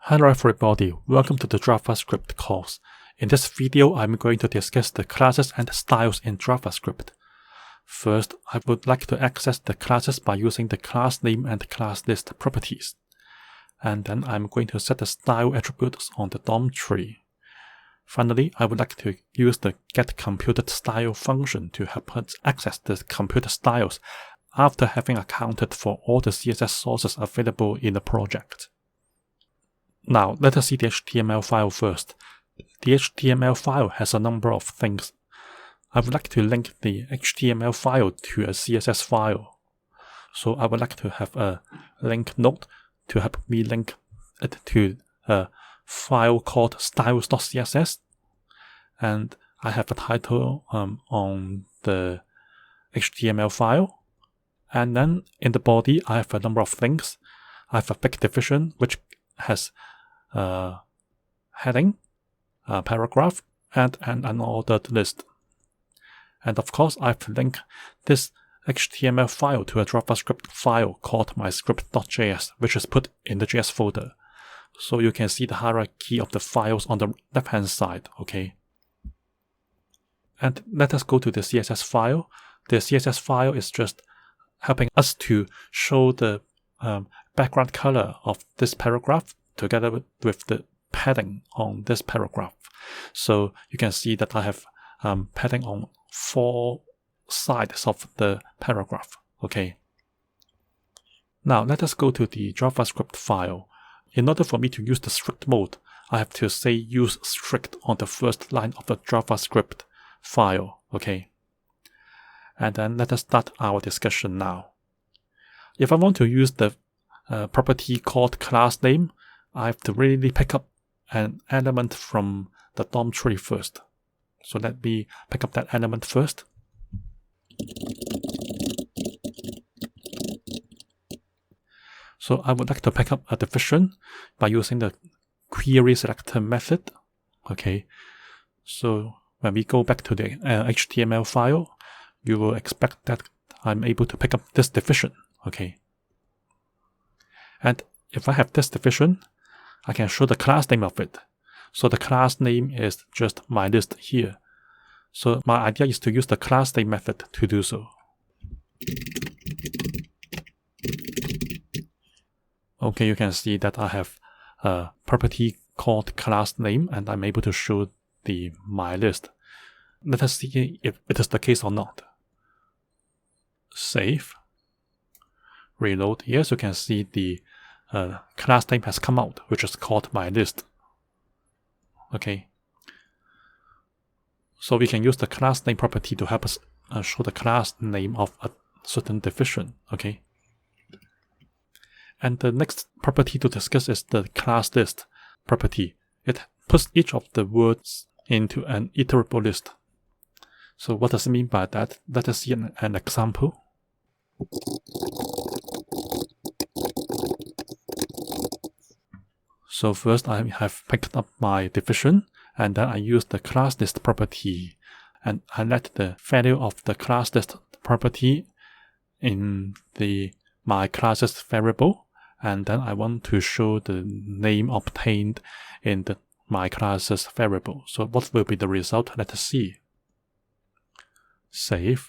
Hello everybody, welcome to the JavaScript course. In this video, I'm going to discuss the classes and styles in JavaScript. First, I would like to access the classes by using the className and classList properties. And then I'm going to set the style attributes on the DOM tree. Finally, I would like to use the getComputedStyle function to help us access the computed styles after having accounted for all the CSS sources available in the project. Now, let us see the HTML file first. The HTML file has a number of things. I would like to link the HTML file to a CSS file. So I would like to have a link node to help me link it to a file called styles.css. And I have a title on the HTML file. And then in the body, I have a number of things. I have a big division, which has heading, paragraph, and an unordered list. And of course, I have to link this HTML file to a JavaScript file called myscript.js, which is put in the JS folder. So you can see the hierarchy of the files on the left-hand side, okay? And let us go to the CSS file. The CSS file is just helping us to show the background color of this paragraph together with the padding on this paragraph. So you can see that I have padding on 4 sides of the paragraph. Okay. Now let us go to the JavaScript file. In order for me to use the strict mode, I have to say use strict on the first line of the JavaScript file. Okay. And then let us start our discussion now. If I want to use the property called className, I have to really pick up an element from the DOM tree first. So let me pick up that element first. So I would like to pick up a division by using the query selector method. Okay. So when we go back to the HTML file, you will expect that I'm able to pick up this division. Okay. And if I have this division, I can show the class name of it. So the class name is just my list here. So my idea is to use the className method to do so. Okay, you can see that I have a property called className and I'm able to show the my list. Let us see if it is the case or not. Save. Reload. Yes, you can see the class name has come out, which is called my list. Okay. So we can use the class name property to help us show the class name of a certain division. Okay. And the next property to discuss is the classList property. It puts each of the words into an iterable list. So what does it mean by that? Let us see an example. So first I have picked up my division and then I use the classList property and I let the value of the classList property in the my classes variable and then I want to show the name obtained in the my classes variable. So what will be the result? Let us see. Save.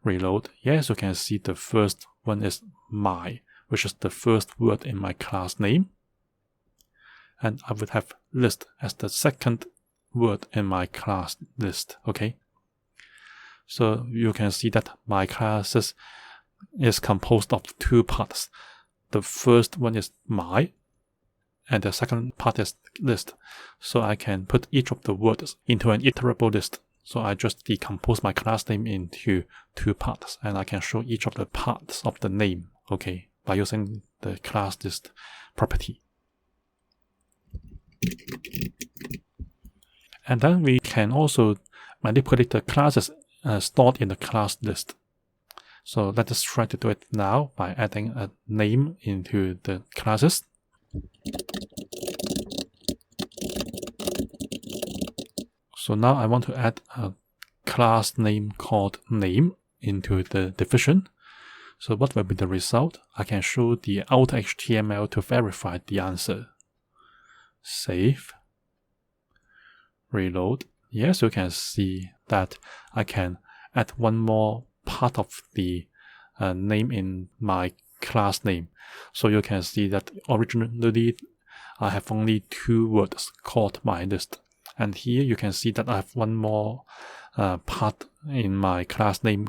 Reload. Yes, you can see the first one is my, which is the first word in my class name. And I would have list as the second word in my class list. Okay. So you can see that my classes is composed of 2 parts. The first one is my, and the second part is list. So I can put each of the words into an iterable list. So I just decompose my class name into 2 parts, and I can show each of the parts of the name. Okay, by using the classList property. And then we can also manipulate the classes stored in the class list. So let us try to do it now by adding a name into the classes. So now I want to add a class name called name into the division. So what will be the result? I can show the outer HTML to verify the answer. Save. Reload. Yes, you can see that I can add one more part of the name in my class name. So you can see that originally I have only 2 words called my list. And here you can see that I have one more part in my class name,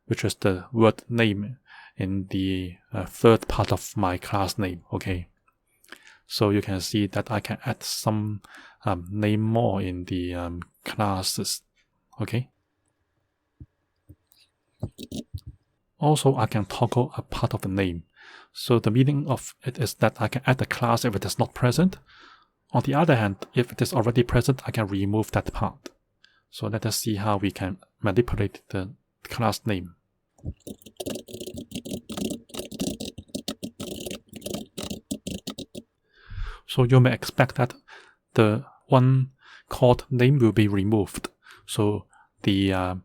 which is the word name in the third part of my class name. Okay. So you can see that I can add some name more in the classes. Okay. Also, I can toggle a part of the name. So the meaning of it is that I can add a class if it is not present. On the other hand, if it is already present, I can remove that part. So let us see how we can manipulate the class name. So you may expect that the one called name will be removed. So the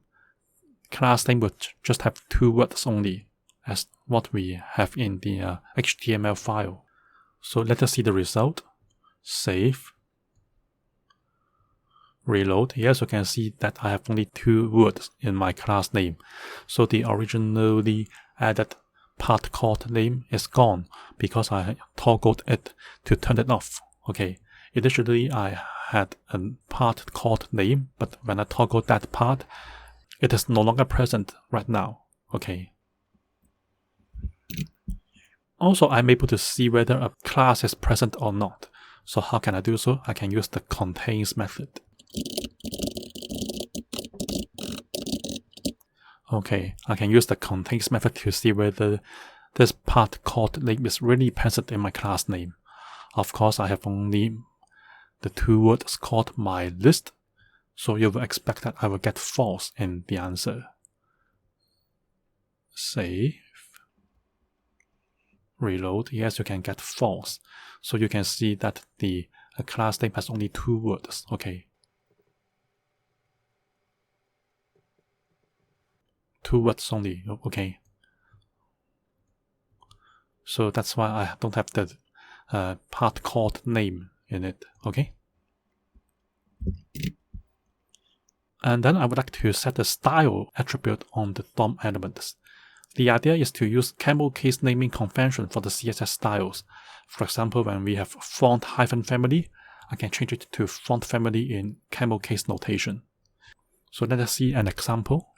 class name would just have 2 words only, as what we have in the HTML file. So let us see the result. Save. Reload. Yes, you can see that I have only 2 words in my class name. So the originally added part called name is gone because I toggled it to turn it off. Okay. Initially, I had a part called name, but when I toggled that part, it is no longer present right now. Okay. Also, I'm able to see whether a class is present or not. So how can I do so? I can use the contains method. Okay, I can use the contains method to see whether this part called name is really present in my class name. Of course, I have only the 2 words called my list, so you will expect that I will get false in the answer. Save. Reload. Yes, you can get false. So you can see that the class name has only 2 words. Okay. 2 words only. Okay. So that's why I don't have the part called name in it. Okay. And then I would like to set the style attribute on the DOM elements. The idea is to use camel case naming convention for the CSS styles. For example, when we have font-family, I can change it to font family in camel case notation. So let us see an example.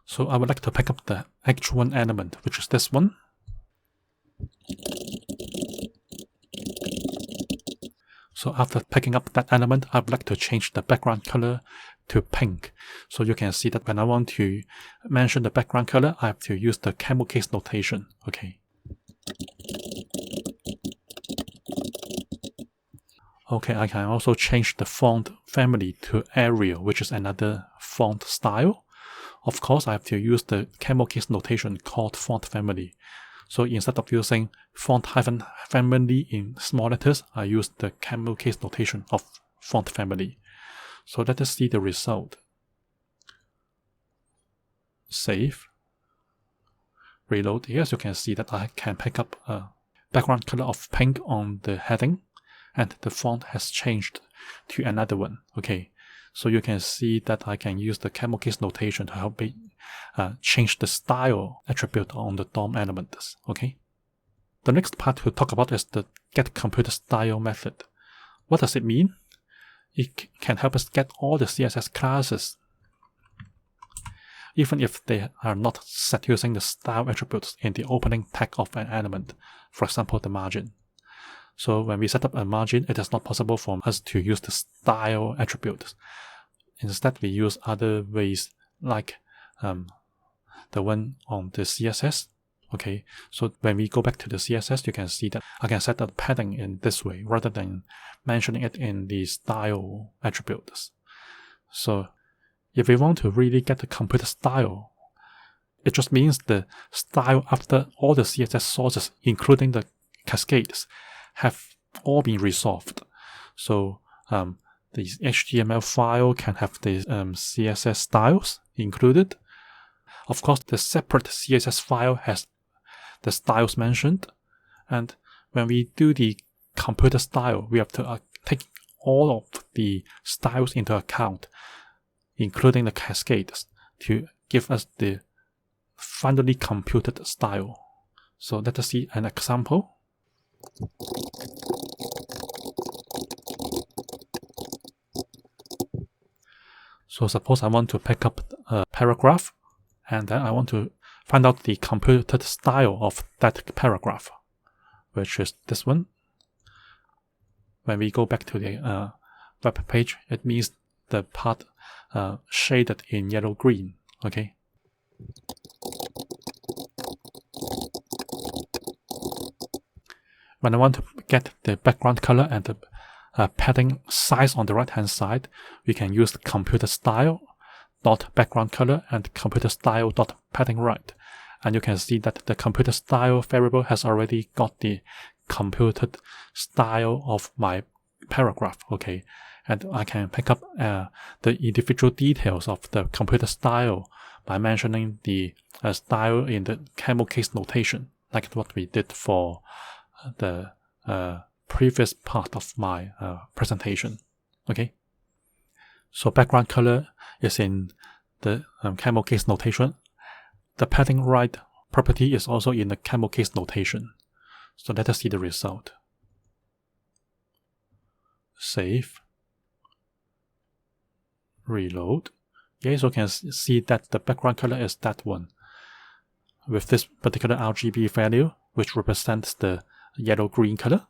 So I would like to pick up the H1 element, which is this one. So after picking up that element, I would like to change the background color to pink. So you can see that when I want to mention the background color, I have to use the camel case notation. Okay. Okay, I can also change the font family to Arial, which is another font style. Of course, I have to use the camel case notation called font family. So instead of using font-family in small letters, I use the camel case notation of font family. So let us see the result. Save. Reload. Yes, you can see that I can pick up a background color of pink on the heading, and the font has changed to another one. Okay. So you can see that I can use the camel case notation to help me change the style attribute on the DOM elements. Okay. The next part to talk about is the getComputedStyle method. What does it mean? It can help us get all the CSS classes, even if they are not set using the style attributes in the opening tag of an element, for example, the margin. So when we set up a margin, it is not possible for us to use the style attributes. Instead, we use other ways like the one on the CSS. Okay, so when we go back to the CSS, you can see that I can set the padding in this way rather than mentioning it in the style attributes. So if we want to really get the computer style, it just means the style after all the CSS sources, including the cascades, have all been resolved. So the HTML file can have the CSS styles included. Of course, the separate CSS file has the styles mentioned. And when we do the computer style, we have to take all of the styles into account, including the cascades, to give us the finally computed style. So let us see an example. So suppose I want to pick up a paragraph, and then I want to find out the computed style of that paragraph, which is this one. When we go back to the web page, it means the part shaded in yellow-green, okay? When I want to get the background color and the padding size on the right-hand side, we can use the computer style dot background color and computer style dot padding right. And you can see that the computer style variable has already got the computed style of my paragraph, okay? And I can pick up the individual details of the computer style by mentioning the style in the camel case notation, like what we did for the previous part of my presentation, okay? So background color is in the camel case notation. The padding right property is also in the camel case notation. So let us see the result. Save. Reload. Yeah, so you can see that the background color is that one, with this particular RGB value, which represents the yellow-green color.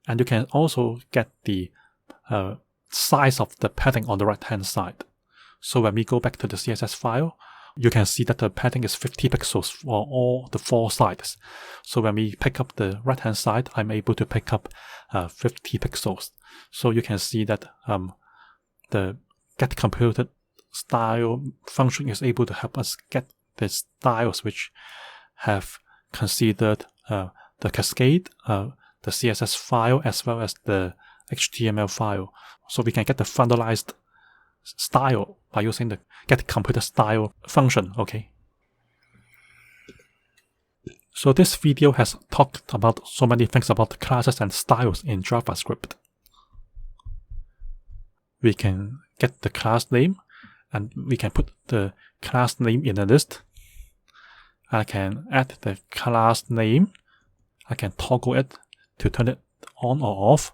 And you can also get the size of the padding on the right-hand side. So when we go back to the CSS file, you can see that the padding is 50 pixels for all the 4 sides. So when we pick up the right-hand side, I'm able to pick up 50 pixels. So you can see that the getComputedStyle function is able to help us get the styles which have considered the cascade, the CSS file, as well as the HTML file. So we can get the finalized style by using the getComputedStyle function, okay? So this video has talked about so many things about classes and styles in JavaScript. We can get the class name, and we can put the class name in a list. I can add the class name. I can toggle it to turn it on or off.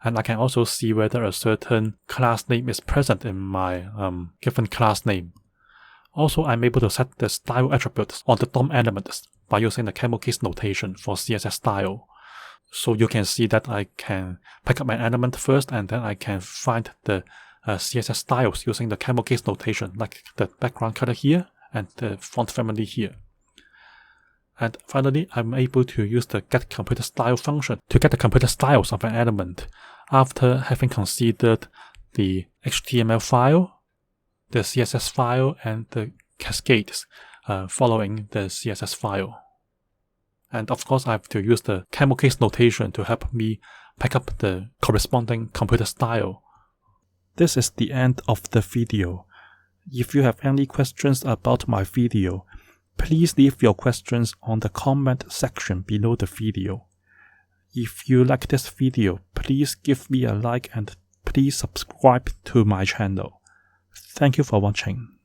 And I can also see whether a certain class name is present in my given class name. Also, I'm able to set the style attributes on the DOM elements by using the camel case notation for CSS style. So you can see that I can pick up an element first, and then I can find the CSS styles using the camel case notation, like the background color here and the font family here. And finally, I'm able to use the getComputedStyle function to get the computed styles of an element after having considered the HTML file, the CSS file, and the cascades following the CSS file. And of course, I have to use the camel case notation to help me pick up the corresponding computer style. This is the end of the video. If you have any questions about my video, please leave your questions on the comment section below the video. If you like this video, please give me a like and please subscribe to my channel. Thank you for watching.